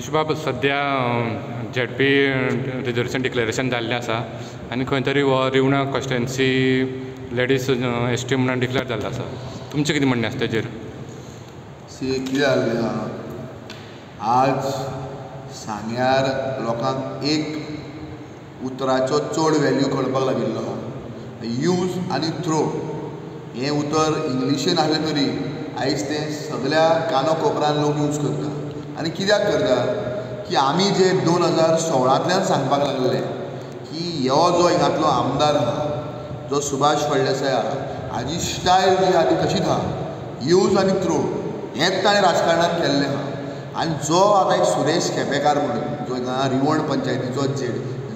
महेश बाब सध्या ZP reservation declaration जाल्लें आसा आनी खंय तरी हो Rivona constituency ladies S T म्हणून डिक्लेअर जाल्लो आसा. तुमचें कितें म्हणणें आसा तेजेर? कितें जाल्लें आहा, आज सांग्यार लोकांक एक उतराचो चड व्हॅल्यू कळपाक लागिल्लो आहा. यूज आनी थ्रो हें उतर इंग्लिशीन आहलें तरी आयज तें सगळ्या कानकोपरान लोक यूज करता. आनी कित्याक करता की आमी जे 2016तल्यान सांगपाक लागले की हो जो हिंगातलो आमदार आहा, जो सुभाष फळदेसाय आहा, हाजी स्टायल जी आहा ती तशीच आहा, यूज आनी थ्रो हेंच ताणें राजकारणान केल्लें आहा. आनी जो आतां एक सुरेश केपेकार म्हणून जो हिंगा रिवण पंचायतीचो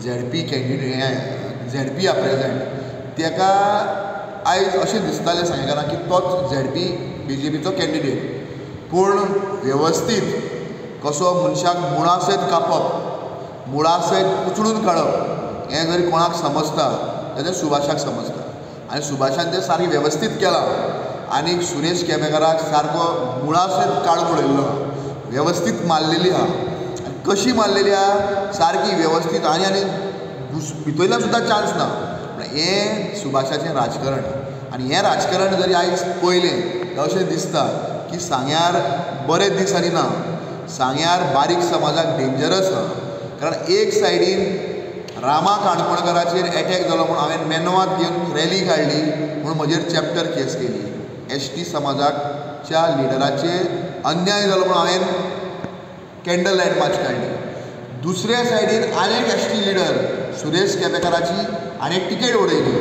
झेडपी कॅन्डिडेट झेडपी आहा प्रेजेंट, तेका आयज अशें दिसतालें सांगेकारांक की तोच झेडपी BJPचो कॅन्डिडेट. पूण वेवस्थीत कसो मनशाक मुळासयत कापप, मुळासयत उचलून काडप हें जरी कोणाक समजता जाल्यार सुभाषाक समजता. आनी सुभाषान तें सारकें वेवस्थीत केलां. आनी सुरेश केपेकाराक सारको मुळासयत काडून उडयल्लो आहा, वेवस्थीत मारलेली आहा. आनी कशी मारलेली आहा, सारकी वेवस्थीत. आनी भितरल्यान सुद्दां चान्स ना. हें सुभाषाचें राजकारण. आनी हें राजकारण जरी आयज पळयलें जाल्यार अशें दिसता की सांग्यार बरे दीस आनी ना. सांग्यार बारीक समाजाक डेंजरस आहा. कारण एक सायडीन रामा काणकोणकाराचेर एटॅक जालो म्हूण हांवें मेनवात घेवन रॅली काडली म्हूण म्हजेर चॅप्टर केस केली. ST समाजाच्या लिडराचेर अन्याय जालो म्हूण हांवें कॅन्डल लायट मार्च काडली. दुसऱ्या सायडीन आनीक ST लिडर सुरेश केपेकाराची आनी टिकेट उडयली.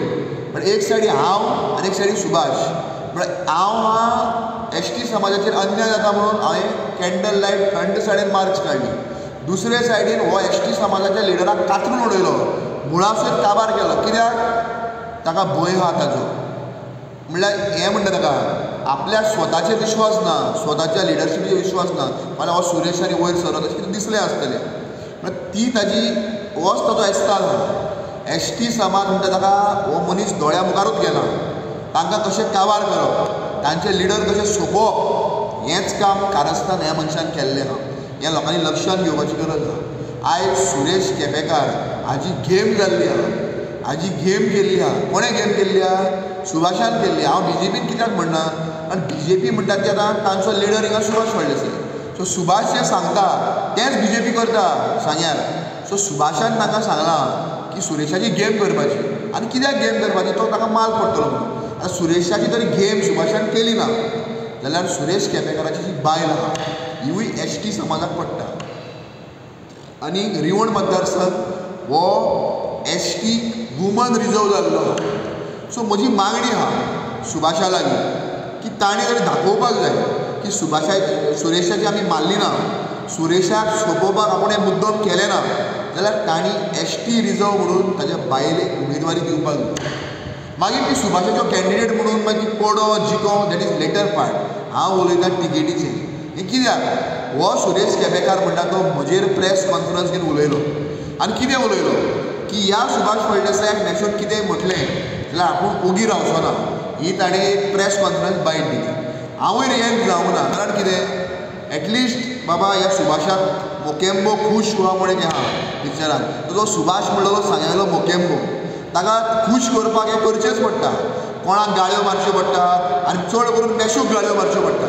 पण एक सायडी हांव आनी एक सायडी सुभाष. म्हळ्यार हांव ST समाजाचेर अन्याय जाता म्हणून हांवें कॅन्डल लायट थंड सायडीन मार्च काडली. दुसरे सायडीन हो ST समाजाच्या लिडराक कातरून उडयलो, मुळासयत काबार केलो. कित्याक? ताका भंय आहा ताजो. म्हणल्यार हें म्हणटा ताका आपल्या स्वताचेर विश्वास ना, स्वताच्या लिडरशिपीचेर विश्वास ना. फाल्यां हो सुरेश आनी वयर सरत अशें कितें दिसलें आसतलें. म्हळ्यार ती ताजी होच ताजो एस्ताल आहा. ST समाज म्हणटा ताका हो मनीस दोळ्या मुखारूच गेला. तांकां कशें काबार करप, तांचे लिडर कशें सोंपोवप हेंच काम कारस्थान ह्या मनशान केल्लें आहा. हें लोकांनी लक्षांत घेवपाची गरज आहा. आयज सुरेश केपेकार हाजी गेम जाल्ली आहा, हाजी गेम केल्ली आहा. कोणें गेम केल्ली आहा? सुभाषान केल्ली. हांव BJPन कित्याक म्हणना, आनी BJP म्हणटा ती आतां तांचो लिडर हिंगा सुभाष फळदेसाय. सो सुभाष जें सांगता तेंच BJP करता सांग्यार. सो सुभाषान तांकां सांगलां की सुरेशाची गेम करपाची. आनी कित्याक गेम करपाची, तो ताका माल पडटलो म्हणून. आतां सुरेशाची तरी गेम सुभाषान केली ना जाल्यार सुरेश केपेकाराची जी बायल आहा हिवूय ST समाजाक पडटा. आनी रिवण मतदारसंघ हो ST वुमन रिजर्व जाल्लो आहा. सो म्हजी मागणी आहा सुभाषा लागीं की ताणें तरी दाखोवपाक जाय की सुरेशाची आमी मारली ना, सुरेशाक सोंपोवपाक आपुणें मुद्दम केलें ना जाल्यार तांणी ST रिजर्व म्हणून ताच्या बायलेक उमेदवारी दिवपाक जाय. मागीर ती सुभाषाच्यो कॅन्डिडेट म्हणून मागीर पडो जिको दॅट इज लेटर पार्ट. हांव उलयतां टिकेटीचें. हें कित्याक? हो सुरेश केपेकार म्हणटा तो म्हजेर प्रेस कॉन्फरन्स घेवन उलयलो. आनी कितें उलयलो की ह्या सुभाष फळदेसायाक नॅशन कितें म्हटलें जाल्यार आपूण ओगी रावचो ना. ही ताणें एक प्रेस कॉन्फरन्स बायट दिली. हांवूय रिएक्ट जावंक ना. कारण कितें, एटलिस्ट बाबा ह्या सुभाषाक मोकेंबो खूश हुआ म्हणून जें आहा पिक्चरान, तो सुभाष म्हणलेलो सांगलेलो मोकेंबो, ताका खूश करपाक हें करचेंच पडटा. कोणाक गाळयो मारच्यो पडटा आनी चड करून मेशूक गाळयो मारच्यो पडटा.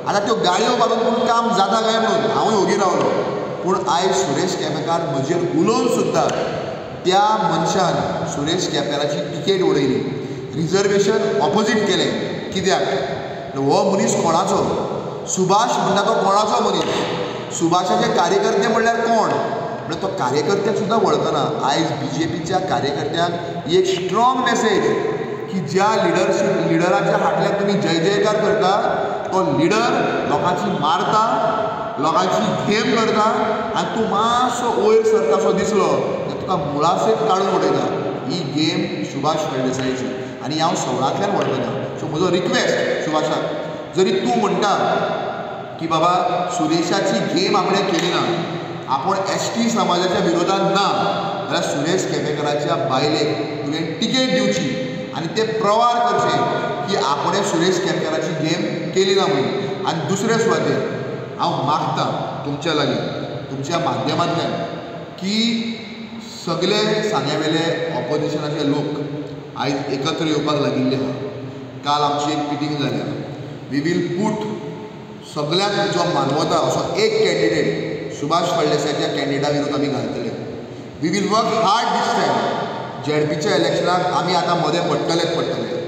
आतां त्यो गाळयो मारून पूण काम जाता काय म्हणून हांवूय ओगी रावलो. पूण आयज सुरेश केपेकार म्हजेर उलोवन सुद्दां त्या मनशान सुरेश केपेकाराची टिकेट उडयली, रिजर्वेशन ऑपोजीट केलें. कित्याक? हो मनीस कोणाचो? सुभाष म्हणटा तो कोणाचो मनीस? सुभाषाचे कार्यकर्ते म्हणल्यार कोण? तो कार्यकर्त्याक सुद्दां वळखना. आयज BJPच्या कार्यकर्त्यांक ही एक स्ट्रॉंग मेसेज की ज्या लिडराच्या फाटल्यान तुमी जय जयकार करता तो लिडर लोकांची मारता, लोकांची गेम करता. आनी तूं मातसो वयर सरतासो दिसलो जाल्यार तुका मुळासयत काडून उडयता. ही गेम सुभाष फळदेसायची. आनी हांव सगळ्यांतल्यान वळखना. सो म्हजो रिक्वेस्ट सुभाषाक, जरी तूं म्हणटा की बाबा सुरेशाची गेम आपणें केली ना, आपूण ST समाजाच्या विरोधात ना, जाल्यार सुरेश केपेकाराच्या बायलेक तुवें टिकेट दिवची आनी ते प्रवार करचे की आपणें सुरेश केपेकाराची गेम केली ना म्हणून. आनी दुसरे सुवातेर हांव मागतां तुमच्या लागीं तुमच्या माध्यमांतल्यान की सगळे सांग्यावेले ऑपोजिशनाचे लोक आयज एकत्र येवपाक लागिल्ले आहा. काल आमची एक मिटींग जाल्या. वी वील पूट सगळ्यांक जो मानवता असो एक कॅन्डिडेट सुभाष फळदेसायच्या कॅन्डिडेटा विरोध आमी घालतले. We will work hard this time. झेडपीच्या इलेक्शनाक आमी आतां मदें पडटले.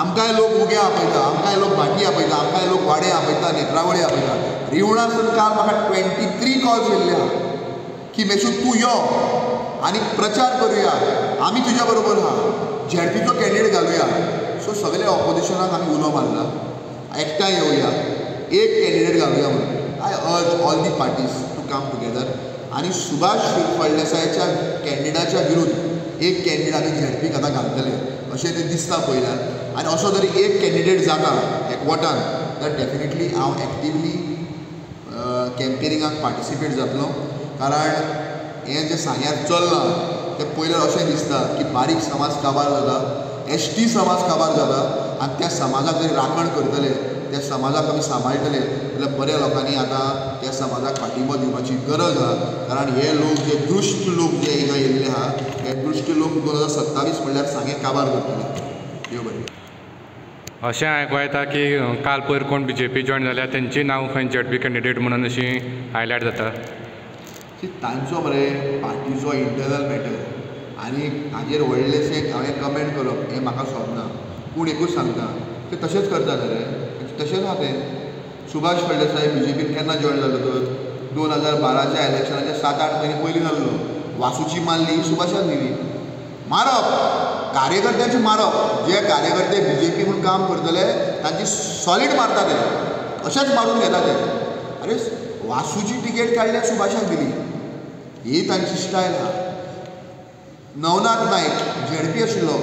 आमकांय लोक उगे आपयता, आमकांय लोक भाटी आपयता, आमकांय लोक वाडे आपयता, नेत्रावळी आपयता. रिवणासून काल म्हाका 23 कॉल्स येयल्ले आहा की मेशू तूं यो आनी प्रचार करुया, आमी तुज्या बरोबर आहा, झेडपीचो कॅन्डिडेट घालुया. सो सगळे ऑपोजिशनाक आमी उलो मारला, एकठांय येवया, एक कॅन्डिडेट घालुया म्हणून. I urge all the parties to come together आनी सुभाष फळदेसायच्या कॅन्डिडेटाच्या विरुद्ध एक कॅन्डिडेट आमी झेडपीक आतां घालतले अशें तें दिसता पयल्यार. आनी असो जरी एक कॅन्डिडेट जाता एकवटान जाल्यार डेफिनेटली हांव एक्टिवली कॅम्पेनिंगाक पार्टिसिपेट जातलो. कारण हें जें सांग्यार चल्लां तें पयल्यार अशें दिसता की बारीक समाज काबार जाता, एसटी समाज काबार जाता आनी त्या समाजाक जरी राखण करतले, त्या समाजाक आमी सांबाळटले जाल्यार बऱ्या लोकांनी आतां त्या समाजाक फाटिंबो दिवपाची गरज आहा. कारण हे लोक जे दुश्ट लोक जे हिंगा येयल्ले आहा हे दुश्ट लोक 2027 म्हणल्यार सांगे काबार करतले. देव बरें. अशें आयकूं येता की काल पयर कोण BJP जॉयन जाल्यार तेंची नांव खंय झेडपी कॅन्डिडेट म्हणून अशी हायलायट जाता. तांचो मरे पार्टीचो इंटरनल मॅटर आनी हाजेर व्हडलेशें हांवें कमेंट करप हें म्हाका सोबना. पूण एकूच सांगता ते तशेंच करता रे, तशेंच आहा तें. सुभाष फळदेसाय BJPन केन्ना जॉयन जालो तर 2012च्या इलेक्शनाच्या 7-8 म्हयने पयलीं जाल्लो. वासूची मारली, सुभाषाक दिली. मारप कार्यकर्त्यांची मारप. जे कार्यकर्ते BJP म्हणून काम करतले तांची सॉलीड मारता ते, अशेंच मारून घेता ते. अरे वासूची तिकेट काडल्या सुभाषाक दिली, ही तांची स्टायल आहा. नवनाथ नायक झेडपी आशिल्लो,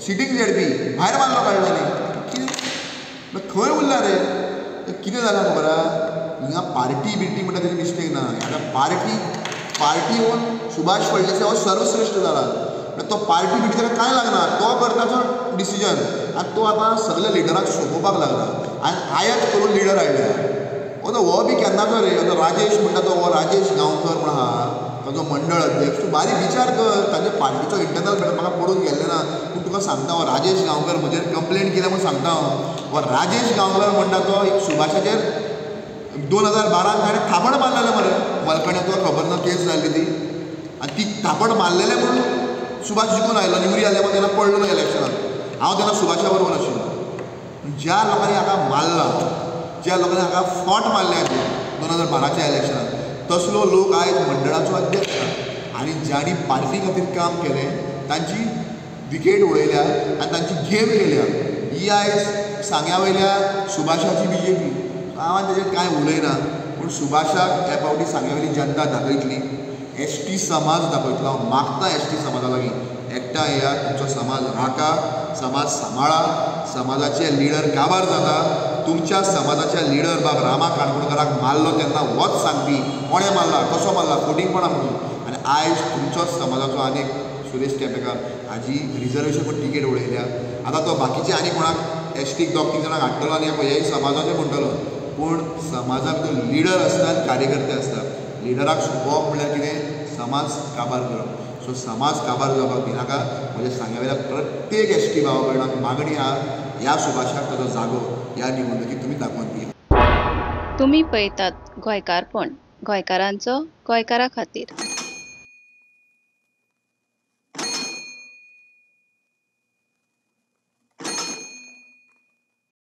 सिटींग झेडपी, भायर मारलो काडलेली. कितें खंय उरला रे? कितें जालां खबर आहा? हिंगा पार्टी बिर्टी म्हणटा तेजी मिस्टेक ना. आतां पार्टी होवन सुभाष फळदेसाय हो सर्वश्रेश्ठ जाला. तो पार्टी बिर्टी ताका कांय लागना, तो करता तो डिसिजन. आनी तो आतां सगळ्या लिडराक सोंपोवपाक लागला आनी आयत करून लिडर हाडल्या. हो बी केन्नाचो रे? राजेश म्हणटा तो, हो राजेश गांवकर म्हण आहा ताजो मंडळ अध्यक्ष. तूं बारीक विचार कर, ताच्या पार्टीचो इंटरनल मॅटर म्हाका पडून गेल्ले ना. पूण तुका सांगता, हो राजेश गांवकर म्हजेर कंप्लेंट केल्या म्हूण सांगता हांव. हो राजेश गांवकर म्हणटा तो एक सुभाषाचेर 2012 ताणें थापण मारलेलें मरे. मलकण्या तुका खबर ना केस जाल्ली ती, आनी ती थापण मारलेलें म्हणून सुभाष जिखून आयलो. निवडी जाल्या तेन्ना पडलो ना इलेक्शनाक. हांव तेन्ना सुभाषा बरोबर आशिल्लो. ज्या लोकांनी हाका मारला, ज्या लोकांनी हाका फॉट मारल्या 2012च्या इलेक्शनाक, तसलो लोक आयज मंडळाचो अध्यक्ष आनी ज्यांनी पार्टी खातीर काम केलें तांची विकेट उडयल्या आनी तांची गेम केल्या. ही आयज सांग्या वयल्या सुभाषाची BJP. हांवें तेजेर कांय उलयना, पूण सुभाषाक ह्या फावटी सांग्या वयली जनता दाखयतली, एसटी समाज दाखयतलो. हांव मागता एसटी समाजा लागीं एकठांय येया, तुमचो समाज राखा, समाज सांबाळा. समाजाचे लिडर काबार जाता, तुमच्या समाजाच्या लिडर बाब रामा काणकोणकाराक मारलो तेन्ना वच सांगपी कोणें मारला, कसो मारला, फोटिंगपणा म्हणून. आनी आयज तुमचोच समाजाचो आनीक सुरेश केपेकार हाजी रिजर्वेशन पण तिकेट उडयल्या. आतां तो बाकीचे आनी कोणाक एसटीक 2-3 जाणांक हाडटलो आनी हेय समाजाचें म्हणटलो. पूण समाजाक जो लिडर आसता आनी कार्यकर्ते आसता, लिडराक सोंपोवप म्हणल्यार कितें? समाज काबार करप. सो समाज काबार जावपाक दिनाका. म्हज्या सांग्या प्रत्येक एसटी भावा भयणांक मागणी आहा, ह्या सुभाषाक ताजो जागो ह्या निवडणुकीत तुमी दाखोवन दिया. तुम्ही पळयतात गोंयकारपण, गोंयकारांचो गोंयकारा खातीर.